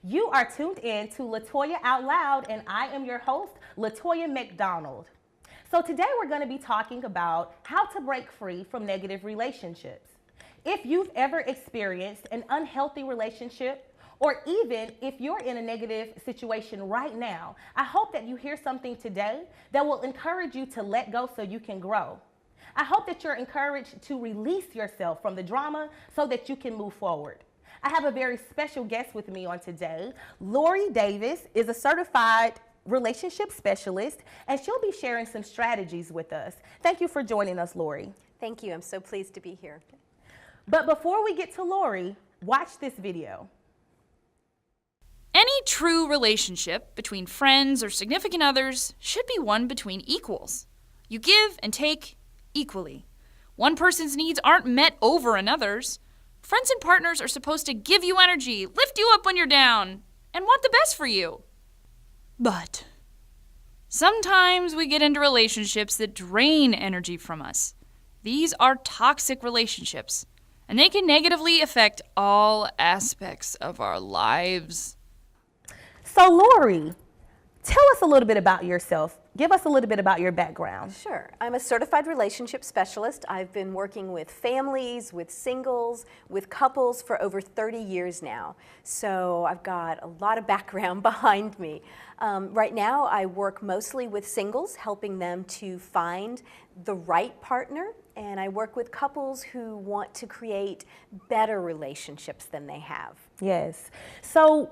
You are tuned in to Latoya Out Loud, and I am your host, Latoya McDonald. So today we're going to be talking about how to break free from negative relationships. If you've ever experienced an unhealthy relationship, or even if you're in a negative situation right now, I hope that you hear something today that will encourage you to let go so you can grow. I hope that you're encouraged to release yourself from the drama so that you can move forward. I have a very special guest with me on today. Lori Davis is a certified relationship specialist, and she'll be sharing some strategies with us. Thank you for joining us, Lori. Thank you. I'm so pleased to be here. But before we get to Lori, watch this video. Any true relationship between friends or significant others should be one between equals. You give and take equally. One person's needs aren't met over another's. Friends and partners are supposed to give you energy, lift you up when you're down, and want the best for you. But sometimes we get into relationships that drain energy from us. These are toxic relationships, and they can negatively affect all aspects of our lives. So Lori, tell us a little bit about yourself. Give us a little bit about your background. Sure. I'm a certified relationship specialist. I've been working with families, with singles, with couples for over 30 years now. So I've got a lot of background behind me. Right now, I work mostly with singles, helping them to find the right partner. And I work with couples who want to create better relationships than they have. Yes. So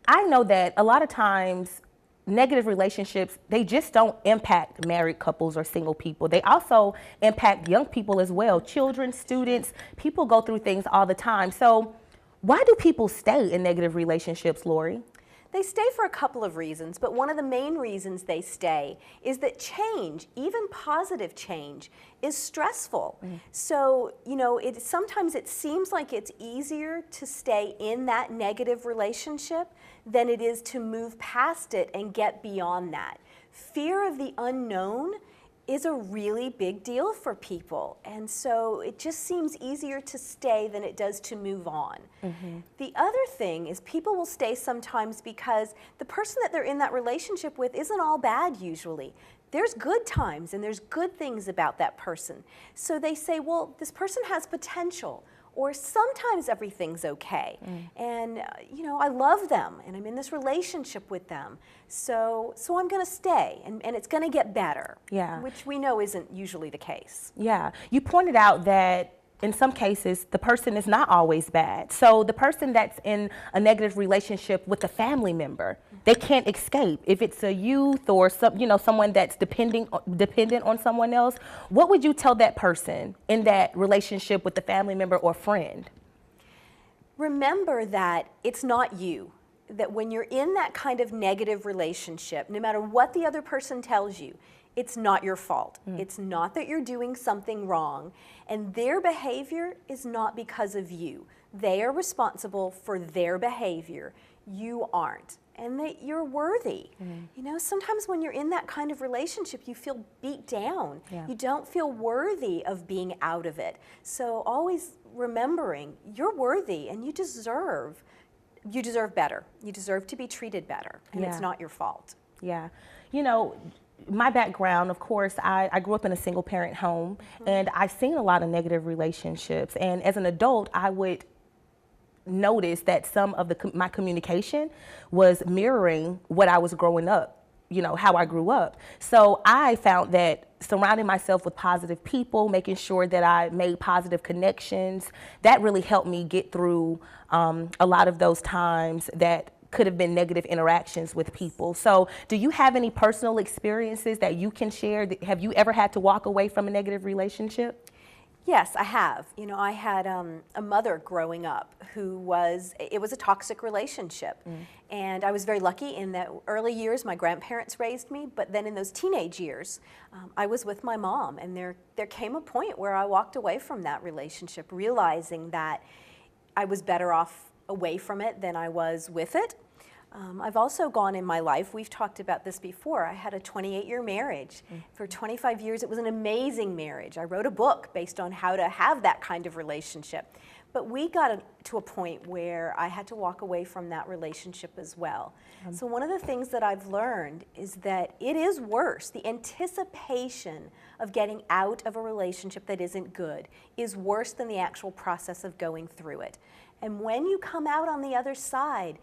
I know that a lot of times negative relationships, they just don't impact married couples or single people. They also impact young people as well, children, students. People go through things all the time. So why do people stay in negative relationships, Lori? They stay for a couple of reasons, but one of the main reasons they stay is that change, even positive change, is stressful. So, sometimes it seems like it's easier to stay in that negative relationship than it is to move past it and get beyond that. Fear of the unknown is a really big deal for people, and so it just seems easier to stay than it does to move on. The other thing is people will stay sometimes because the person that they're in that relationship with isn't all bad usually. There's good times and there's good things about that person. So they say, well, this person has potential, or sometimes everything's okay. And I love them and I'm in this relationship with them. So I'm gonna stay and it's gonna get better. Yeah. Which we know isn't usually the case. Yeah. You pointed out that in some cases, the person is not always bad. So the person that's in a negative relationship with a family member, they can't escape. If it's a youth or someone that's dependent on someone else, what would you tell that person in that relationship with the family member or friend? Remember that it's not you. That when you're in that kind of negative relationship, no matter what the other person tells you, it's not your fault. It's not that you're doing something wrong, and their behavior is not because of you. They are responsible for their behavior. You aren't, and that you're worthy. Sometimes when you're in that kind of relationship, you feel beat down. Yeah. You don't feel worthy of being out of it. So always remembering you're worthy and you deserve better. You deserve to be treated better, and it's not your fault. Yeah. My background, of course, I grew up in a single parent home, and I've seen a lot of negative relationships. And as an adult, I would notice that some of my communication was mirroring what I was growing up, how I grew up. So I found that surrounding myself with positive people, making sure that I made positive connections, that really helped me get through a lot of those times that could have been negative interactions with people. So do you have any personal experiences that you can share? Have you ever had to walk away from a negative relationship? Yes, I have. I had a mother growing up it was a toxic relationship. And I was very lucky in that early years my grandparents raised me, but then in those teenage years, I was with my mom, and there came a point where I walked away from that relationship, realizing that I was better off away from it than I was with it. I've also gone in my life, we've talked about this before, I had a 28-year marriage. For 25 years, it was an amazing marriage. I wrote a book based on how to have that kind of relationship. But we got to a point where I had to walk away from that relationship as well. So one of the things that I've learned is that it is worse. The anticipation of getting out of a relationship that isn't good is worse than the actual process of going through it. And when you come out on the other side,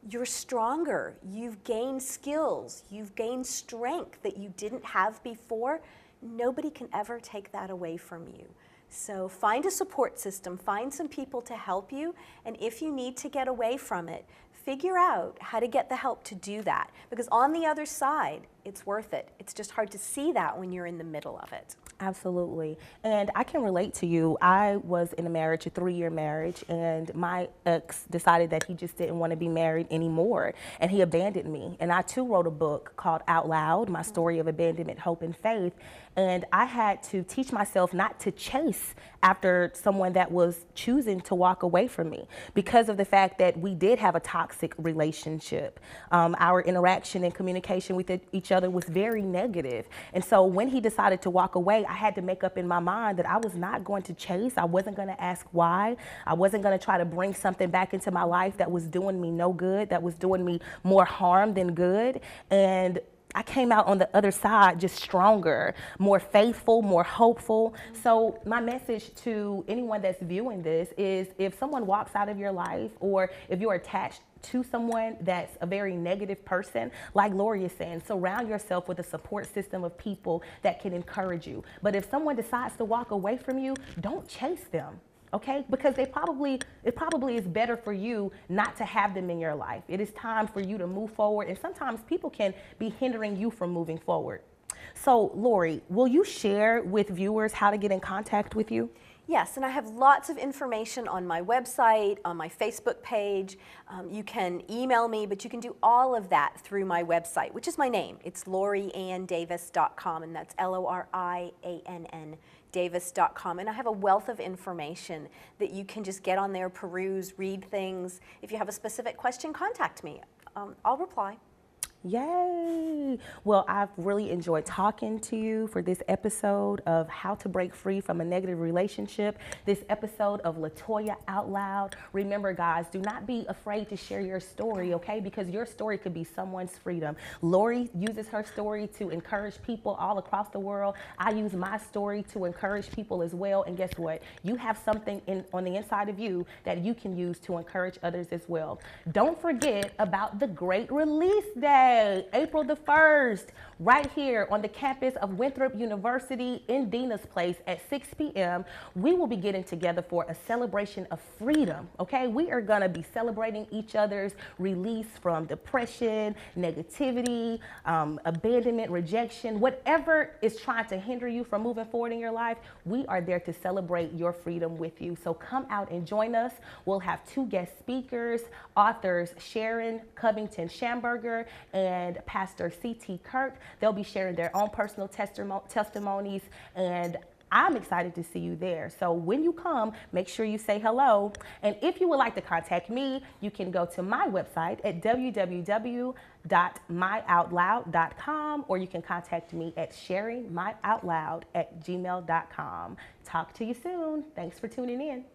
you're stronger. You've gained skills. You've gained strength that you didn't have before. Nobody can ever take that away from you. So find a support system, find some people to help you, and if you need to get away from it, figure out how to get the help to do that. Because on the other side, it's worth it. It's just hard to see that when you're in the middle of it. Absolutely. And I can relate to you. I was in a marriage, a 3-year marriage, and my ex decided that he just didn't want to be married anymore, and he abandoned me. And I too wrote a book called Out Loud, My Story of Abandonment, Hope, and Faith. And I had to teach myself not to chase after someone that was choosing to walk away from me because of the fact that we did have a toxic relationship. Our interaction and communication with each other was very negative. And so when he decided to walk away, I had to make up in my mind that I was not going to chase. I wasn't going to ask why. I wasn't going to try to bring something back into my life that was doing me no good, that was doing me more harm than good. And I came out on the other side just stronger, more faithful, more hopeful. So my message to anyone that's viewing this is if someone walks out of your life, or if you're attached to someone that's a very negative person, like Lori is saying, surround yourself with a support system of people that can encourage you. But if someone decides to walk away from you, don't chase them. Okay, because it probably is better for you not to have them in your life. It is time for you to move forward, and sometimes people can be hindering you from moving forward. So, Lori, will you share with viewers how to get in contact with you? Yes, and I have lots of information on my website, on my Facebook page. You can email me, but you can do all of that through my website, which is my name. It's LoriAnnDavis.com, and that's LORIANN. Davis.com, and I have a wealth of information that you can just get on there, peruse, read things. If you have a specific question, contact me. I'll reply. Yay! Well, I've really enjoyed talking to you for this episode of How to Break Free from a Negative Relationship, this episode of Latoya Out Loud. Remember, guys, do not be afraid to share your story, okay? Because your story could be someone's freedom. Lori uses her story to encourage people all across the world. I use my story to encourage people as well. And guess what? You have something on the inside of you that you can use to encourage others as well. Don't forget about the Great Release Day. April the 1st, right here on the campus of Winthrop University in Dina's Place at 6 p.m. We will be getting together for a celebration of freedom, okay? We are gonna be celebrating each other's release from depression, negativity, abandonment, rejection, whatever is trying to hinder you from moving forward in your life. We are there to celebrate your freedom with you. So come out and join us. We'll have 2 guest speakers, authors Sharon Covington Schamberger and Pastor C.T. Kirk. They'll be sharing their own personal testimonies, and I'm excited to see you there. So when you come, make sure you say hello. And if you would like to contact me, you can go to my website at www.myoutloud.com, or you can contact me at sharingmyoutloud@gmail.com. Talk to you soon. Thanks for tuning in.